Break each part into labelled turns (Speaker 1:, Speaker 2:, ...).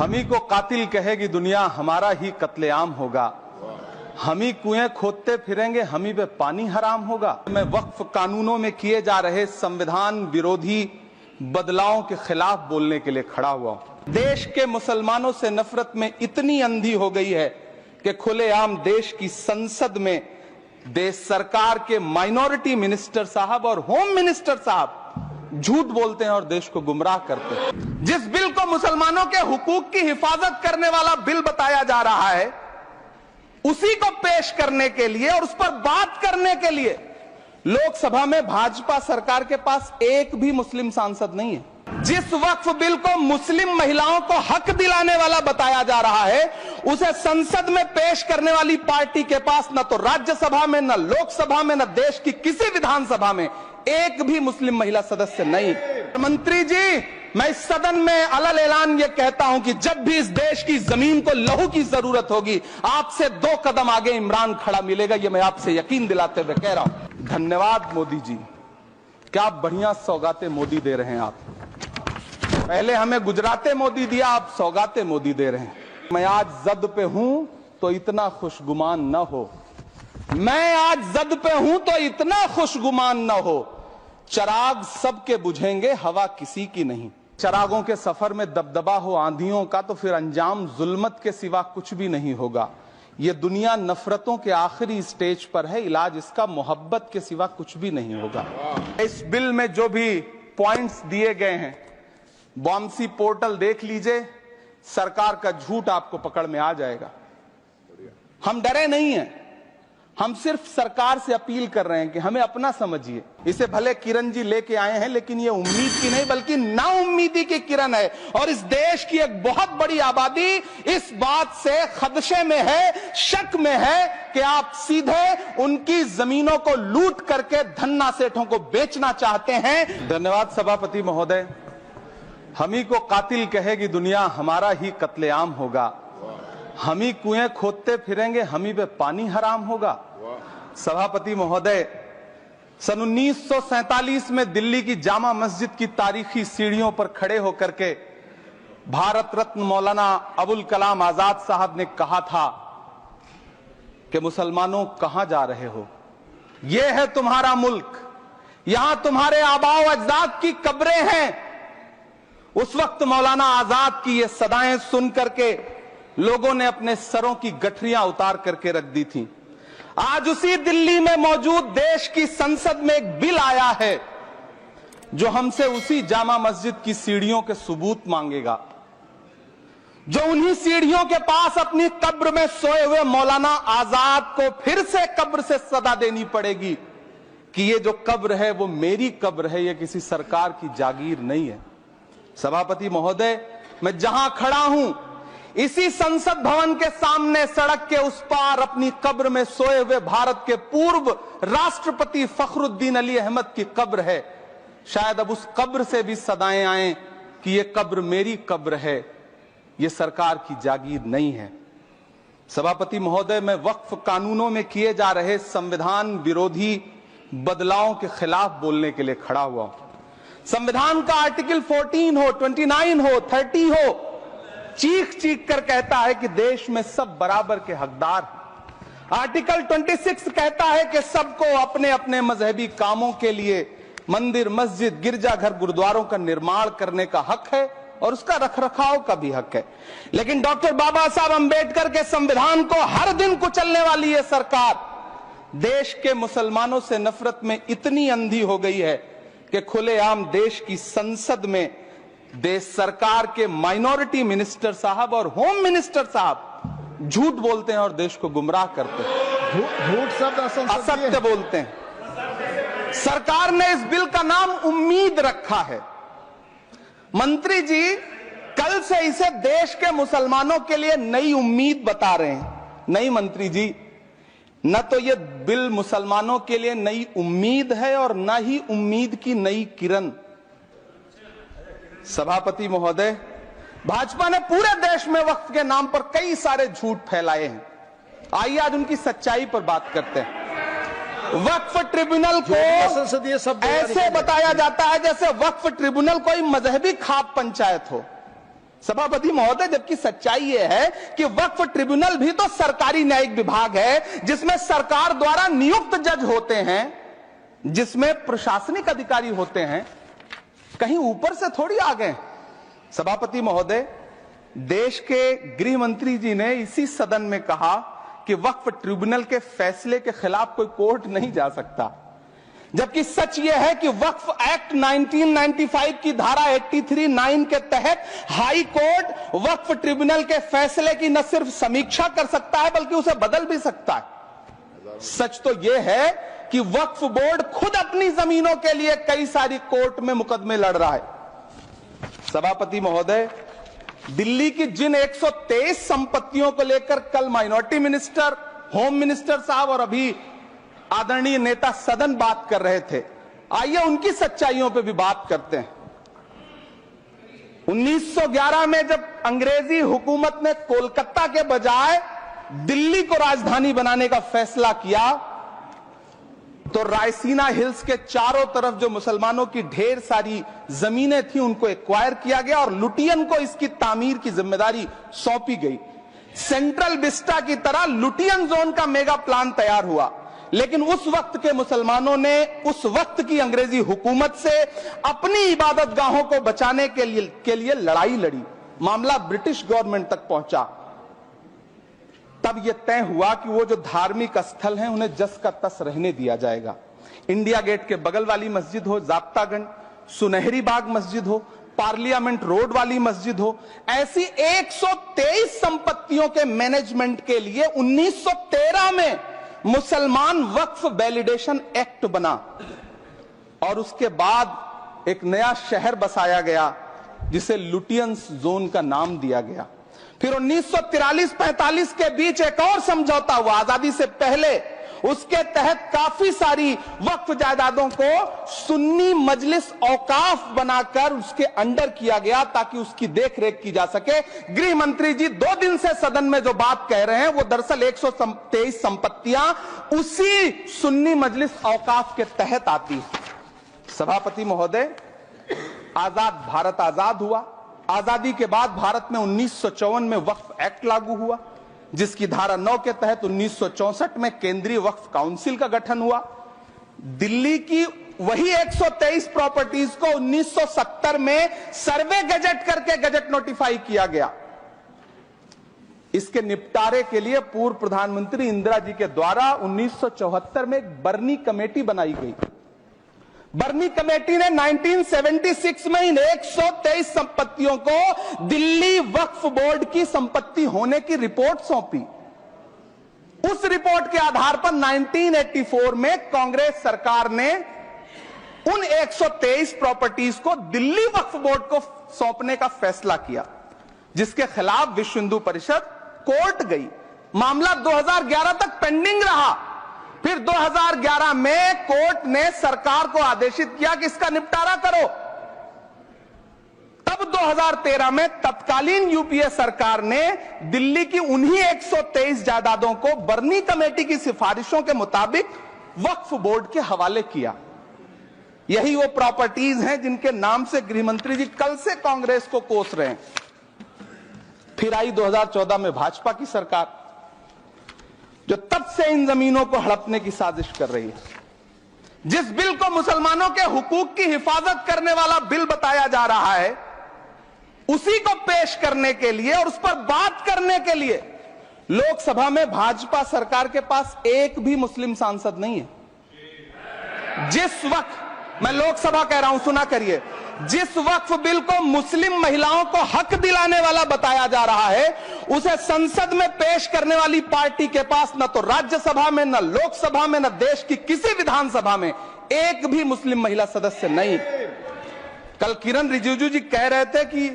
Speaker 1: हम ही को कातिल कहेगी दुनिया, हमारा ही कत्लेआम होगा। हम ही कुएं खोदते फिरेंगे, हम ही पे पानी हराम होगा। मैं वक्फ कानूनों में किए जा रहे संविधान विरोधी बदलावों के खिलाफ बोलने के लिए खड़ा हुआ हूं। देश के मुसलमानों से नफरत में इतनी अंधी हो गई है कि खुलेआम देश की संसद में देश सरकार के माइनॉरिटी मिनिस्टर साहब और होम मिनिस्टर साहब झूठ बोलते हैं और देश को गुमराह करते हैं। जिस बिल को मुसलमानों के हुकूक की हिफाजत करने वाला बिल बताया जा रहा है, उसी को पेश करने के लिए और उस पर बात करने के लिए लोकसभा में भाजपा सरकार के पास एक भी मुस्लिम सांसद नहीं है। जिस वक्फ बिल को मुस्लिम महिलाओं को हक दिलाने वाला बताया जा रहा है, उसे संसद में पेश करने वाली पार्टी के पास न तो राज्यसभा में, न लोकसभा में, न देश की किसी विधानसभा में एक भी मुस्लिम महिला सदस्य नहीं। मंत्री जी, मैं इस सदन में अलल ऐलान ये कहता हूं कि जब भी इस देश की जमीन को लहू की जरूरत होगी, आपसे 2 कदम आगे इमरान खड़ा मिलेगा। ये मैं आपसे यकीन दिलाते हुए कह रहा हूं। धन्यवाद मोदी जी, क्या बढ़िया सौगातें मोदी दे रहे हैं आप। पहले हमें गुजराते मोदी दिया, आप सौगातें मोदी दे रहे हैं। मैं आज जद पे हूं तो इतना खुशगुमान न हो, मैं आज जद पे हूं तो इतना खुशगुमान न हो। चराग सबके बुझेंगे, हवा किसी की नहीं। चरागों के सफर में दबदबा हो आंधियों का तो फिर अंजाम जुल्मत के सिवा कुछ भी नहीं होगा। ये दुनिया नफरतों के आखिरी स्टेज पर है, इलाज इसका मोहब्बत के सिवा कुछ भी नहीं होगा। इस बिल में जो भी पॉइंट्स दिए गए हैं, बॉम्सी पोर्टल देख लीजिए, सरकार का झूठ आपको पकड़ में आ जाएगा। हम डरे नहीं हैं, हम सिर्फ सरकार से अपील कर रहे हैं कि हमें अपना समझिए। इसे भले किरण जी लेके आए हैं, लेकिन ये उम्मीद की नहीं बल्कि नाउम्मीदी की किरण है। और इस देश की एक बहुत बड़ी आबादी इस बात से खदशे में है, शक में है कि आप सीधे उनकी जमीनों को लूट करके धन्ना सेठों को बेचना चाहते हैं। धन्यवाद सभापति महोदय। हम ही को कातिल कहेगी दुनिया, हमारा ही कत्लेआम होगा। हम ही कुएं खोदते फिरेंगे, हम ही पे पानी हराम होगा। सभापति महोदय, सन 1947 में दिल्ली की जामा मस्जिद की तारीखी सीढ़ियों पर खड़े होकर के भारत रत्न मौलाना अबुल कलाम आजाद साहब ने कहा था कि मुसलमानों कहां जा रहे हो, यह है तुम्हारा मुल्क, यहां तुम्हारे आबाओ अजदाद की कब्रें हैं। उस वक्त मौलाना आजाद की ये सदाएं सुन करके लोगों ने अपने सरों की गठरियां उतार करके रख दी थी। आज उसी दिल्ली में मौजूद देश की संसद में एक बिल आया है जो हमसे उसी जामा मस्जिद की सीढ़ियों के सबूत मांगेगा, जो उन्हीं सीढ़ियों के पास अपनी कब्र में सोए हुए मौलाना आजाद को फिर से कब्र से सदा देनी पड़ेगी कि ये जो कब्र है वो मेरी कब्र है, ये किसी सरकार की जागीर नहीं है। सभापति महोदय, मैं जहां खड़ा हूं, इसी संसद भवन के सामने सड़क के उस पार अपनी कब्र में सोए हुए भारत के पूर्व राष्ट्रपति फखरुद्दीन अली अहमद की कब्र है। शायद अब उस कब्र से भी सदाएं आए कि ये कब्र मेरी कब्र है, ये सरकार की जागीर नहीं है। सभापति महोदय, मैं वक्फ कानूनों में किए जा रहे संविधान विरोधी बदलावों के खिलाफ बोलने के लिए खड़ा हुआ हूं। संविधान का आर्टिकल 14 हो, 29 हो, 30 हो, चीख चीख कर कहता है कि देश में सब बराबर के हकदार हैं। आर्टिकल 26 कहता है कि सबको अपने अपने मजहबी कामों के लिए मंदिर, मस्जिद, गिरजाघर, गुरुद्वारों का निर्माण करने का हक है और उसका रखरखाव का भी हक है। लेकिन डॉक्टर बाबा साहब अंबेडकर के संविधान को हर दिन कुचलने वाली ये सरकार देश के मुसलमानों से नफरत में इतनी अंधी हो गई है कि खुलेआम देश की संसद में देश सरकार के माइनॉरिटी मिनिस्टर साहब और होम मिनिस्टर साहब झूठ बोलते हैं और देश को गुमराह करते हैं।
Speaker 2: झूठ शब्द
Speaker 1: असत्य बोलते हैं। सरकार ने इस बिल का नाम उम्मीद रखा है। मंत्री जी, कल से इसे देश के मुसलमानों के लिए नई उम्मीद बता रहे हैं। नहीं मंत्री जी, न तो ये बिल मुसलमानों के लिए नई उम्मीद है और न ही उम्मीद की नई किरण। सभापति महोदय, भाजपा ने पूरे देश में वक्फ के नाम पर कई सारे झूठ फैलाए हैं। आइए आज उनकी सच्चाई पर बात करते हैं। वक्फ ट्रिब्यूनल को ऐसे बताया जाता है जैसे वक्फ ट्रिब्यूनल कोई मजहबी खाप पंचायत हो। सभापति महोदय, जबकि सच्चाई यह है कि वक्फ ट्रिब्यूनल भी तो सरकारी न्यायिक विभाग है, जिसमें सरकार द्वारा नियुक्त जज होते हैं, जिसमें प्रशासनिक अधिकारी होते हैं, कहीं ऊपर से थोड़ी आ गए। सभापति महोदय, देश के गृह मंत्री जी ने इसी सदन में कहा कि वक्फ ट्रिब्यूनल के फैसले के खिलाफ कोई कोर्ट नहीं जा सकता, जबकि सच यह है कि वक्फ एक्ट 1995 की धारा 83(9) के तहत हाई कोर्ट वक्फ ट्रिब्यूनल के फैसले की न सिर्फ समीक्षा कर सकता है बल्कि उसे बदल भी सकता है। सच तो यह है कि वक्फ बोर्ड खुद अपनी जमीनों के लिए कई सारी कोर्ट में मुकदमे लड़ रहा है। सभापति महोदय, दिल्ली की जिन 123 संपत्तियों को लेकर कल माइनॉरिटी मिनिस्टर, होम मिनिस्टर साहब और अभी आदरणीय नेता सदन बात कर रहे थे, आइए उनकी सच्चाइयों पे भी बात करते हैं। 1911 में जब अंग्रेजी हुकूमत ने कोलकाता के बजाय दिल्ली को राजधानी बनाने का फैसला किया, तो रायसीना हिल्स के चारों तरफ जो मुसलमानों की ढेर सारी जमीनें थी उनको एक्वायर किया गया और लुटियन को इसकी तामीर की जिम्मेदारी सौंपी गई। सेंट्रल विस्टा की तरह लुटियन जोन का मेगा प्लान तैयार हुआ, लेकिन उस वक्त के मुसलमानों ने उस वक्त की अंग्रेजी हुकूमत से अपनी इबादत गाहों को बचाने के लिए लड़ाई लड़ी। मामला ब्रिटिश गवर्नमेंट तक पहुंचा। तब यह तय हुआ कि वो जो धार्मिक स्थल हैं उन्हें जस का तस रहने दिया जाएगा। इंडिया गेट के बगल वाली मस्जिद हो, जाब्तागंज, सुनहरी बाग मस्जिद हो, पार्लियामेंट रोड वाली मस्जिद हो, ऐसी 123 संपत्तियों के मैनेजमेंट के लिए 1913 में मुसलमान वक्फ वैलिडेशन एक्ट बना और उसके बाद एक नया शहर बसाया गया जिसे लुटियंस जोन का नाम दिया गया। फिर 1943-45 के बीच एक और समझौता हुआ आजादी से पहले, उसके तहत काफी सारी वक्फ जायदादों को सुन्नी मजलिस औकाफ बनाकर उसके अंडर किया गया ताकि उसकी देखरेख की जा सके। गृह मंत्री जी 2 दिन से सदन में जो बात कह रहे हैं वो दरअसल 123 संपत्तियां उसी सुन्नी मजलिस औकाफ के तहत आती है। सभापति महोदय, आजाद भारत आजाद हुआ। आजादी के बाद भारत में 1954 में वक्फ एक्ट लागू हुआ, जिसकी धारा 9 के तहत 1964 में केंद्रीय वक्फ काउंसिल का गठन हुआ। दिल्ली की वही 123 प्रॉपर्टीज को 1970 में सर्वे गजट करके गजट नोटिफाई किया गया। इसके निपटारे के लिए पूर्व प्रधानमंत्री इंदिरा जी के द्वारा 1974 में एक बर्नी कमेटी बनाई गई। बर्नी कमेटी ने 1976 में इन 123 संपत्तियों को दिल्ली वक्फ बोर्ड की संपत्ति होने की रिपोर्ट सौंपी। उस रिपोर्ट के आधार पर 1984 में कांग्रेस सरकार ने उन 123 प्रॉपर्टीज को दिल्ली वक्फ बोर्ड को सौंपने का फैसला किया, जिसके खिलाफ विश्व हिंदू परिषद कोर्ट गई। मामला 2011 तक पेंडिंग रहा। फिर 2011 में कोर्ट ने सरकार को आदेशित किया कि इसका निपटारा करो। तब 2013 में तत्कालीन यूपीए सरकार ने दिल्ली की उन्हीं 123 जायदादों को बर्नी कमेटी की सिफारिशों के मुताबिक वक्फ बोर्ड के हवाले किया। यही वो प्रॉपर्टीज हैं जिनके नाम से गृह मंत्री जी कल से कांग्रेस को कोस रहे हैं। फिर आई 2014 में भाजपा की सरकार, जो तब से इन जमीनों को हड़पने की साजिश कर रही है। जिस बिल को मुसलमानों के हुकूक की हिफाजत करने वाला बिल बताया जा रहा है, उसी को पेश करने के लिए और उस पर बात करने के लिए लोकसभा में भाजपा सरकार के पास एक भी मुस्लिम सांसद नहीं है। जिस वक्त, मैं लोकसभा कह रहा हूं, सुना करिए, जिस वक्फ बिल को मुस्लिम महिलाओं को हक दिलाने वाला बताया जा रहा है, उसे संसद में पेश करने वाली पार्टी के पास न तो राज्यसभा में, न लोकसभा में, न देश की किसी विधानसभा में एक भी मुस्लिम महिला सदस्य नहीं। कल किरण रिजिजू जी कह रहे थे कि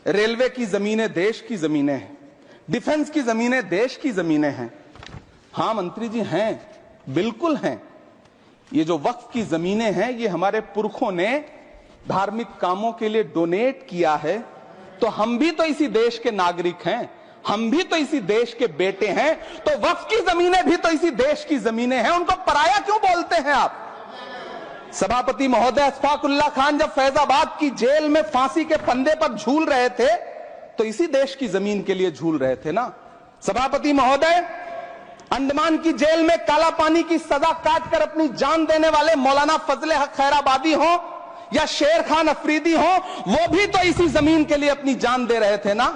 Speaker 1: रेलवे की जमीनें देश की जमीनें हैं, डिफेंस की जमीनें देश की जमीनें हैं। हां मंत्री जी, हैं, बिल्कुल हैं। ये जो वक्फ की जमीनें हैं, ये हमारे पुरखों ने धार्मिक कामों के लिए डोनेट किया है, तो हम भी तो इसी देश के नागरिक हैं, हम भी तो इसी देश के बेटे हैं, तो वक्फ की जमीनें भी तो इसी देश की जमीनें हैं। उनको पराया क्यों बोलते हैं आप? सभापति महोदय, अशफाकुल्लाह खान जब फैजाबाद की जेल में फांसी के फंदे पर झूल रहे थे, तो इसी देश की जमीन के लिए झूल रहे थे ना। सभापति महोदय, अंडमान की जेल में काला पानी की सजा काटकर अपनी जान देने वाले मौलाना फजले हक खैराबादी हो या शेर खान अफरीदी हो, वो भी तो इसी जमीन के लिए अपनी जान दे रहे थे ना।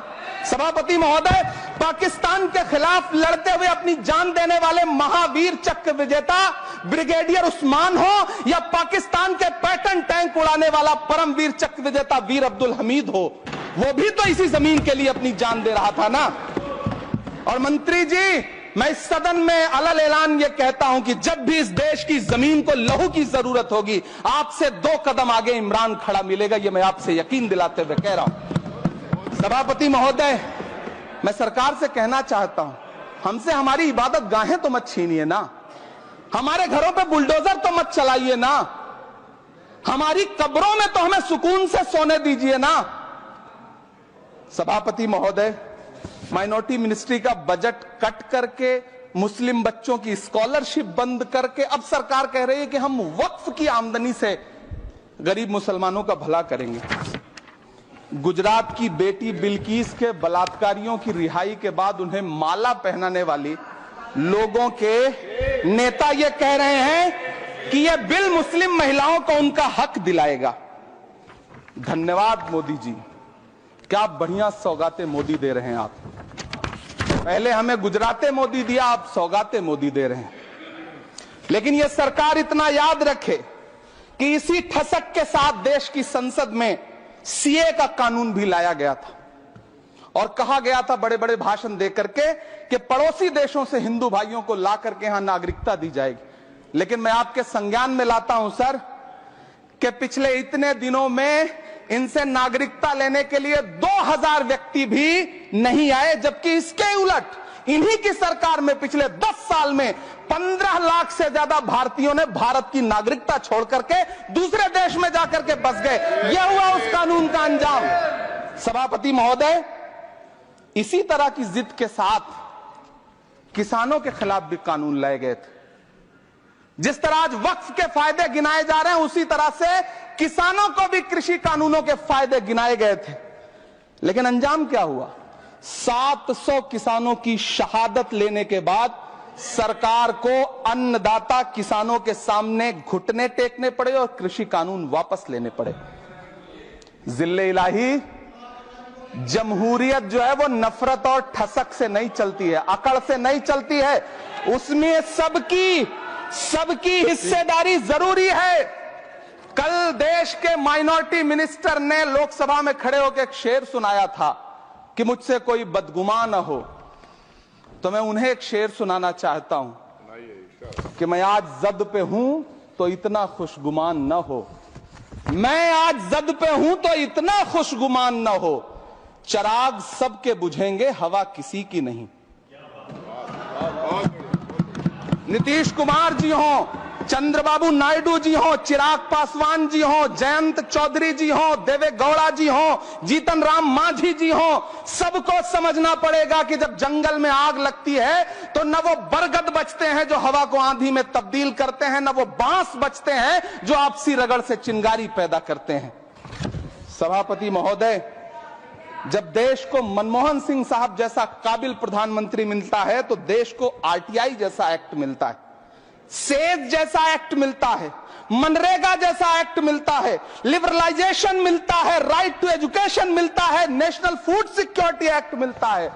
Speaker 1: सभापति महोदय, पाकिस्तान के खिलाफ लड़ते हुए अपनी जान देने वाले महावीर चक्र विजेता ब्रिगेडियर उस्मान हो या पाकिस्तान के पैटर्न टैंक उड़ाने वाला परमवीर चक्र विजेता वीर अब्दुल हमीद हो, वो भी तो इसी जमीन के लिए अपनी जान दे रहा था ना। और मंत्री जी, मैं इस सदन में अलग ऐलान ये कहता हूं कि जब भी इस देश की जमीन को लहू की जरूरत होगी, आपसे 2 कदम आगे इमरान खड़ा मिलेगा, ये मैं आपसे यकीन दिलाते हुए कह रहा हूं। सभापति महोदय, मैं सरकार से कहना चाहता हूं, हमसे हमारी इबादत गाहें तो मत छीनिए ना, हमारे घरों पे बुलडोजर तो मत चलाइए ना, हमारी कब्रों में तो हमें सुकून से सोने दीजिए ना। सभापति महोदय, माइनॉरिटी मिनिस्ट्री का बजट कट करके, मुस्लिम बच्चों की स्कॉलरशिप बंद करके अब सरकार कह रही है कि हम वक्फ की आमदनी से गरीब मुसलमानों का भला करेंगे। गुजरात की बेटी बिल्किस के बलात्कारियों की रिहाई के बाद उन्हें माला पहनाने वाली लोगों के नेता ये कह रहे हैं कि यह बिल मुस्लिम महिलाओं को उनका हक दिलाएगा। धन्यवाद मोदी जी, क्या बढ़िया सौगातें मोदी दे रहे हैं आप। पहले हमें गुजराते मोदी दिया, आप सौगातें मोदी दे रहे हैं। लेकिन यह सरकार इतना याद रखे कि इसी ठसक के साथ देश की संसद में सीए का कानून भी लाया गया था और कहा गया था बड़े बड़े भाषण देकर के कि पड़ोसी देशों से हिंदू भाइयों को ला करके यहां नागरिकता दी जाएगी। लेकिन मैं आपके संज्ञान में लाता हूं सर कि पिछले इतने दिनों में इनसे नागरिकता लेने के लिए 2000 व्यक्ति भी नहीं आए, जबकि इसके उलट इन्हीं की सरकार में पिछले 10 साल में 15 लाख से ज्यादा भारतीयों ने भारत की नागरिकता छोड़ करके दूसरे देश में जाकर के बस गए। यह हुआ उस कानून का अंजाम। सभापति महोदय, इसी तरह की जिद के साथ किसानों के खिलाफ भी कानून लाए गए थे। जिस तरह आज वक्फ के फायदे गिनाए जा रहे हैं, उसी तरह से किसानों को भी कृषि कानूनों के फायदे गिनाए गए थे। लेकिन अंजाम क्या हुआ? 700 किसानों की शहादत लेने के बाद सरकार को अन्नदाता किसानों के सामने घुटने टेकने पड़े और कृषि कानून वापस लेने पड़े। जिल्ले इलाही, जमहूरियत जो है वो नफरत और ठसक से नहीं चलती है, अकड़ से नहीं चलती है, उसमें सबकी हिस्सेदारी जरूरी है। कल देश के माइनॉरिटी मिनिस्टर ने लोकसभा में खड़े होकर एक शेर सुनाया था कि मुझसे कोई बदगुमान न हो, तो मैं उन्हें एक शेर सुनाना चाहता हूं कि मैं आज जद पे हूं तो इतना खुशगुमान न हो, मैं आज जद पे हूं तो इतना खुशगुमान न हो, चराग सबके बुझेंगे हवा किसी की नहीं। नीतीश कुमार जी हो, चंद्रबाबू नायडू जी हो, चिराग पासवान जी हो, जयंत चौधरी जी हो, देवे गौड़ा जी हो, जीतन राम मांझी जी हो, सबको समझना पड़ेगा कि जब जंगल में आग लगती है तो न वो बरगद बचते हैं जो हवा को आंधी में तब्दील करते हैं, न वो बांस बचते हैं जो आपसी रगड़ से चिंगारी पैदा करते हैं। सभापति महोदय, जब देश को मनमोहन सिंह साहब जैसा काबिल प्रधानमंत्री मिलता है तो देश को आरटीआई जैसा एक्ट मिलता है, सेज जैसा एक्ट मिलता है, मनरेगा जैसा एक्ट मिलता है, लिबरलाइजेशन मिलता है, राइट टू एजुकेशन मिलता है, नेशनल फूड सिक्योरिटी एक्ट मिलता है।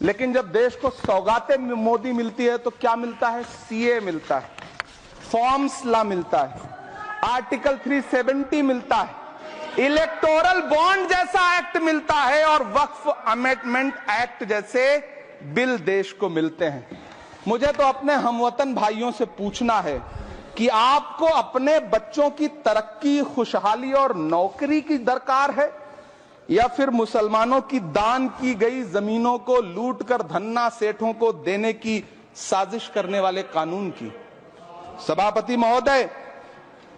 Speaker 1: लेकिन जब देश को सौगातें मोदी मिलती है तो क्या मिलता है? सीए मिलता है, फॉर्म्स लॉ मिलता है, आर्टिकल 370 मिलता है, इलेक्टोरल बॉन्ड जैसा एक्ट मिलता है और वक्फ अमेंडमेंट एक्ट जैसे बिल देश को मिलते हैं। मुझे तो अपने हमवतन भाइयों से पूछना है कि आपको अपने बच्चों की तरक्की, खुशहाली और नौकरी की दरकार है या फिर मुसलमानों की दान की गई जमीनों को लूटकर धन्ना सेठों को देने की साजिश करने वाले कानून की? सभापति महोदय,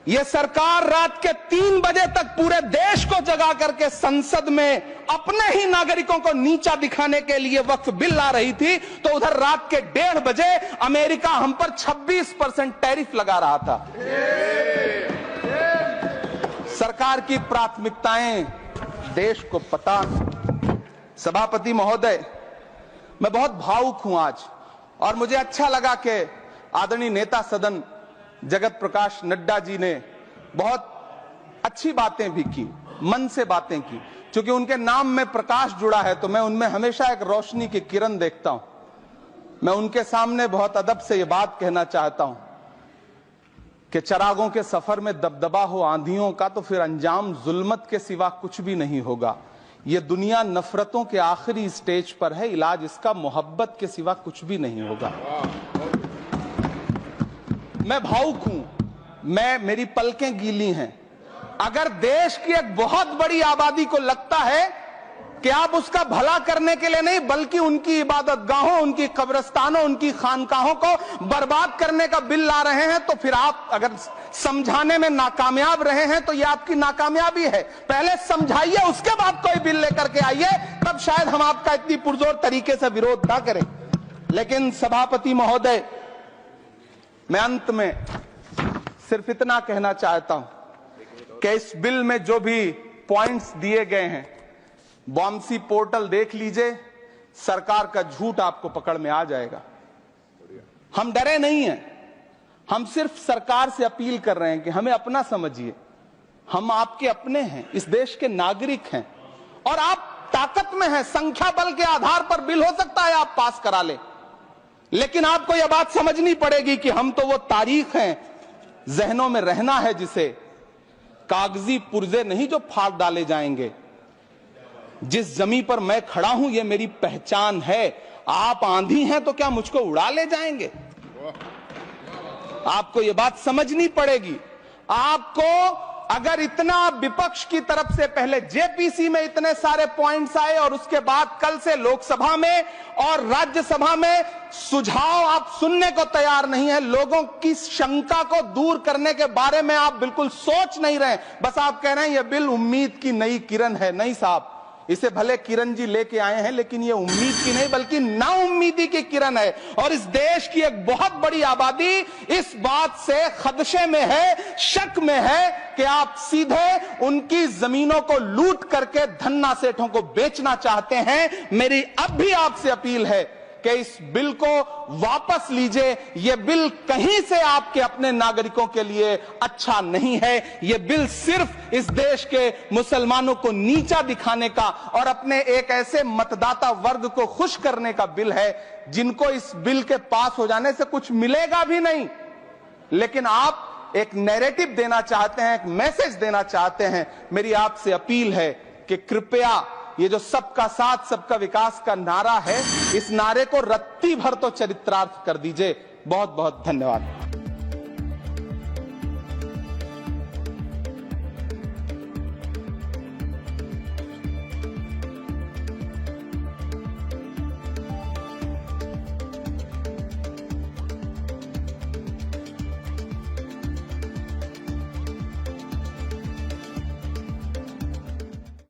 Speaker 1: यह सरकार रात के 3 बजे तक पूरे देश को जगा करके संसद में अपने ही नागरिकों को नीचा दिखाने के लिए वक्फ बिल ला रही थी, तो उधर रात के 1:30 बजे अमेरिका हम पर 26% टैरिफ लगा रहा था। सरकार की प्राथमिकताएं देश को पता सभापति महोदय, मैं बहुत भावुक हूं आज, और मुझे अच्छा लगा कि आदरणीय नेता सदन जगत प्रकाश नड्डा जी ने बहुत अच्छी बातें भी की, मन से बातें की। क्योंकि उनके नाम में प्रकाश जुड़ा है तो मैं उनमें हमेशा एक रोशनी की किरण देखता हूं। मैं उनके सामने बहुत अदब से ये बात कहना चाहता हूं कि चिरागों के सफर में दबदबा हो आंधियों का तो फिर अंजाम जुल्मत के सिवा कुछ भी नहीं होगा। ये दुनिया नफरतों के आखिरी स्टेज पर है, इलाज इसका मोहब्बत के सिवा कुछ भी नहीं होगा। मैं भावुक हूं, मेरी पलकें गीली हैं। अगर देश की एक बहुत बड़ी आबादी को लगता है कि आप उसका भला करने के लिए नहीं बल्कि उनकी इबादतगाहों, उनकी कब्रिस्तानों, उनकी खानकाहों को बर्बाद करने का बिल ला रहे हैं, तो फिर आप अगर समझाने में नाकामयाब रहे हैं तो यह आपकी नाकामयाबी है। पहले समझाइए, उसके बाद कोई बिल लेकर के आइए, तब शायद हम आपका इतनी पुरजोर तरीके से विरोध ना करें। लेकिन सभापति महोदय, मैं अंत में सिर्फ इतना कहना चाहता हूं कि इस बिल में जो भी पॉइंट्स दिए गए हैं, बॉम्सी पोर्टल देख लीजिए, सरकार का झूठ आपको पकड़ में आ जाएगा। हम डरे नहीं हैं, हम सिर्फ सरकार से अपील कर रहे हैं कि हमें अपना समझिए। हम आपके अपने हैं, इस देश के नागरिक हैं, और आप ताकत में हैं। संख्या बल के आधार पर बिल हो सकता है आप पास करा ले, लेकिन आपको यह बात समझनी पड़ेगी कि हम तो वो तारीख हैं, जहनों में रहना है, जिसे कागजी पुर्जे नहीं जो फाड़ डाले जाएंगे। जिस जमीन पर मैं खड़ा हूं ये मेरी पहचान है। आप आंधी हैं तो क्या मुझको उड़ा ले जाएंगे? आपको यह बात समझनी पड़ेगी। आपको अगर इतना विपक्ष की तरफ से पहले जेपीसी में इतने सारे पॉइंट्स आए और उसके बाद कल से लोकसभा में और राज्यसभा में सुझाव आप सुनने को तैयार नहीं है, लोगों की शंका को दूर करने के बारे में आप बिल्कुल सोच नहीं रहे, बस आप कह रहे हैं यह बिल उम्मीद की नई किरण है। नहीं साहब, इसे भले किरण जी लेके आए हैं, लेकिन ये उम्मीद की नहीं बल्कि नाउम्मीदी की किरण है। और इस देश की एक बहुत बड़ी आबादी इस बात से खदशे में है, शक में है कि आप सीधे उनकी जमीनों को लूट करके धन्ना सेठों को बेचना चाहते हैं। मेरी अब भी आपसे अपील है कि इस बिल को वापस लीजिए। यह बिल कहीं से आपके अपने नागरिकों के लिए अच्छा नहीं है। यह बिल सिर्फ इस देश के मुसलमानों को नीचा दिखाने का और अपने एक ऐसे मतदाता वर्ग को खुश करने का बिल है जिनको इस बिल के पास हो जाने से कुछ मिलेगा भी नहीं। लेकिन आप एक नैरेटिव देना चाहते हैं, एक मैसेज देना चाहते हैं। मेरी आपसे अपील है कि कृपया ये जो सबका साथ सबका विकास का नारा है, इस नारे को रत्ती भर तो चरित्रार्थ कर दीजिए। बहुत बहुत धन्यवाद।